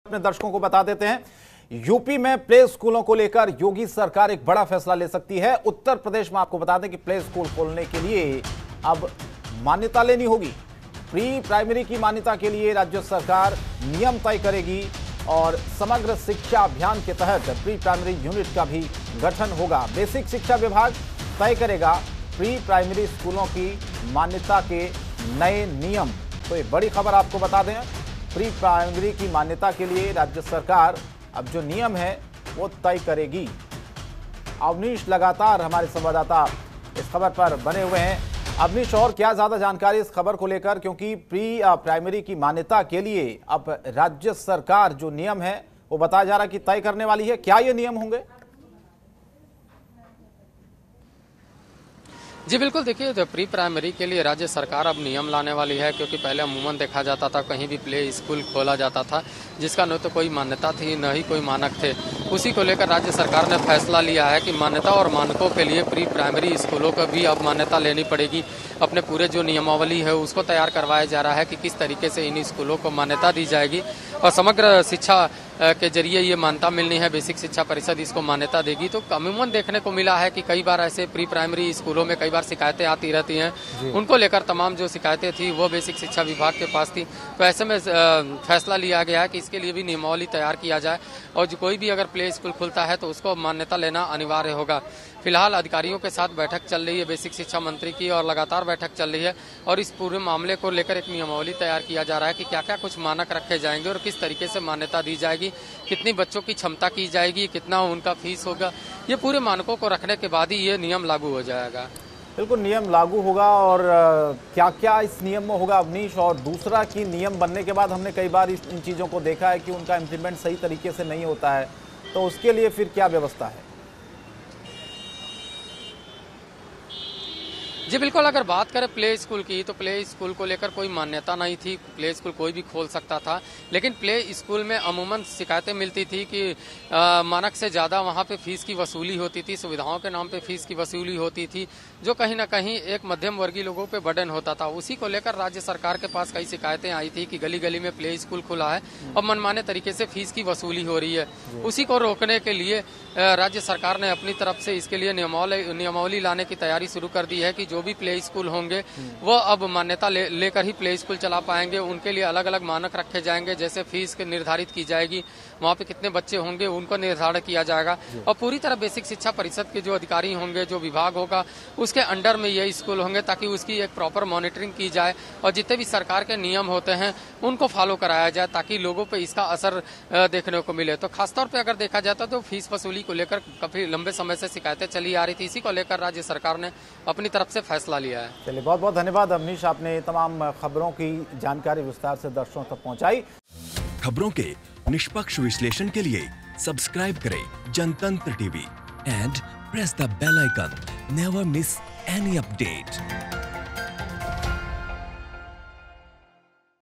अपने दर्शकों को बता देते हैं, यूपी में प्ले स्कूलों को लेकर योगी सरकार एक बड़ा फैसला ले सकती है। उत्तर प्रदेश में आपको बता दें कि प्ले स्कूल खोलने के लिए अब मान्यता लेनी होगी। प्री प्राइमरी की मान्यता के लिए राज्य सरकार नियम तय करेगी और समग्र शिक्षा अभियान के तहत प्री प्राइमरी यूनिट का भी गठन होगा। बेसिक शिक्षा विभाग तय करेगा प्री प्राइमरी स्कूलों की मान्यता के नए नियम। तो ये बड़ी खबर आपको बता दें, प्री प्राइमरी की मान्यता के लिए राज्य सरकार अब जो नियम है वो तय करेगी। अवनीश लगातार हमारे संवाददाता इस खबर पर बने हुए हैं। अवनीश, और क्या ज्यादा जानकारी इस खबर को लेकर, क्योंकि प्री प्राइमरी की मान्यता के लिए अब राज्य सरकार जो नियम है वो बताया जा रहा है कि तय करने वाली है। क्या ये नियम होंगे? जी बिल्कुल, देखिए तो प्री प्राइमरी के लिए राज्य सरकार अब नियम लाने वाली है, क्योंकि पहले अमूमन देखा जाता था कहीं भी प्ले स्कूल खोला जाता था जिसका न तो कोई मान्यता थी न ही कोई मानक थे। उसी को लेकर राज्य सरकार ने फैसला लिया है कि मान्यता और मानकों के लिए प्री प्राइमरी स्कूलों को भी अब मान्यता लेनी पड़ेगी। अपने पूरे जो नियमावली है उसको तैयार करवाया जा रहा है कि किस तरीके से इन स्कूलों को मान्यता दी जाएगी और समग्र शिक्षा के जरिए ये मान्यता मिलनी है। बेसिक शिक्षा परिषद इसको मान्यता देगी। तो अमूमन देखने को मिला है कि कई बार ऐसे प्री प्राइमरी स्कूलों में कई बार शिकायतें आती रहती हैं। उनको लेकर तमाम जो शिकायतें थी वो बेसिक शिक्षा विभाग के पास थी। तो ऐसे में फैसला लिया गया है कि इसके लिए भी नियमावली तैयार किया जाए और जो कोई भी अगर प्ले स्कूल खुलता है तो उसको मान्यता लेना अनिवार्य होगा। फिलहाल अधिकारियों के साथ बैठक चल रही है बेसिक शिक्षा मंत्री की, और लगातार बैठक चल रही है और इस पूरे मामले को लेकर एक नियमावली तैयार किया जा रहा है कि क्या क्या कुछ मानक रखे जाएंगे और किस तरीके से मान्यता दी जाएगी, कितनी बच्चों की क्षमता की जाएगी, कितना उनका फीस होगा। ये पूरे मानकों को रखने के बाद ही ये नियम लागू हो जाएगा। बिल्कुल, नियम लागू होगा। और क्या क्या इस नियम में होगा अवनीश? और दूसरा कि नियम बनने के बाद हमने कई बार इन चीज़ों को देखा है कि उनका इम्प्लीमेंट सही तरीके से नहीं होता है, तो उसके लिए फिर क्या व्यवस्था है? जी बिल्कुल, अगर बात करें प्ले स्कूल की तो प्ले स्कूल को लेकर कोई मान्यता नहीं थी। प्ले स्कूल कोई भी खोल सकता था, लेकिन प्ले स्कूल में अमूमन शिकायतें मिलती थी कि मानक से ज़्यादा वहाँ पे फीस की वसूली होती थी, सुविधाओं के नाम पे फीस की वसूली होती थी, जो कहीं ना कहीं एक मध्यम वर्गीय लोगों पे बर्डन होता था। उसी को लेकर राज्य सरकार के पास कई शिकायतें आई थी कि गली गली में प्ले स्कूल खुला है और मनमाने तरीके से फीस की वसूली हो रही है। उसी को रोकने के लिए राज्य सरकार ने अपनी तरफ से इसके लिए नियमावली लाने की तैयारी शुरू कर दी है कि जो भी प्ले स्कूल होंगे वो अब मान्यता लेकर ही प्ले स्कूल चला पाएंगे। उनके लिए अलग अलग मानक रखे जाएंगे, जैसे फीस के निर्धारित की जाएगी, वहाँ पे कितने बच्चे होंगे उनको निर्धारण किया जाएगा और पूरी तरह बेसिक शिक्षा परिषद के जो अधिकारी होंगे, जो विभाग होगा उसके अंडर में ये स्कूल होंगे, ताकि उसकी एक प्रॉपर मॉनिटरिंग की जाए और जितने भी सरकार के नियम होते हैं उनको फॉलो कराया जाए, ताकि लोगों पर इसका असर देखने को मिले। तो खासतौर पर अगर देखा जाता तो फीस वसूली को लेकर काफी लंबे समय से शिकायतें चली आ रही थी। इसी को लेकर राज्य सरकार ने अपनी तरफ से फैसला लिया है। चलिए, बहुत बहुत धन्यवाद अवनीश, आपने तमाम खबरों की जानकारी विस्तार से दर्शकों तक पहुंचाई। खबरों के निष्पक्ष विश्लेषण के लिए सब्सक्राइब करें Janatantra TV and press the bell icon. Never miss any update.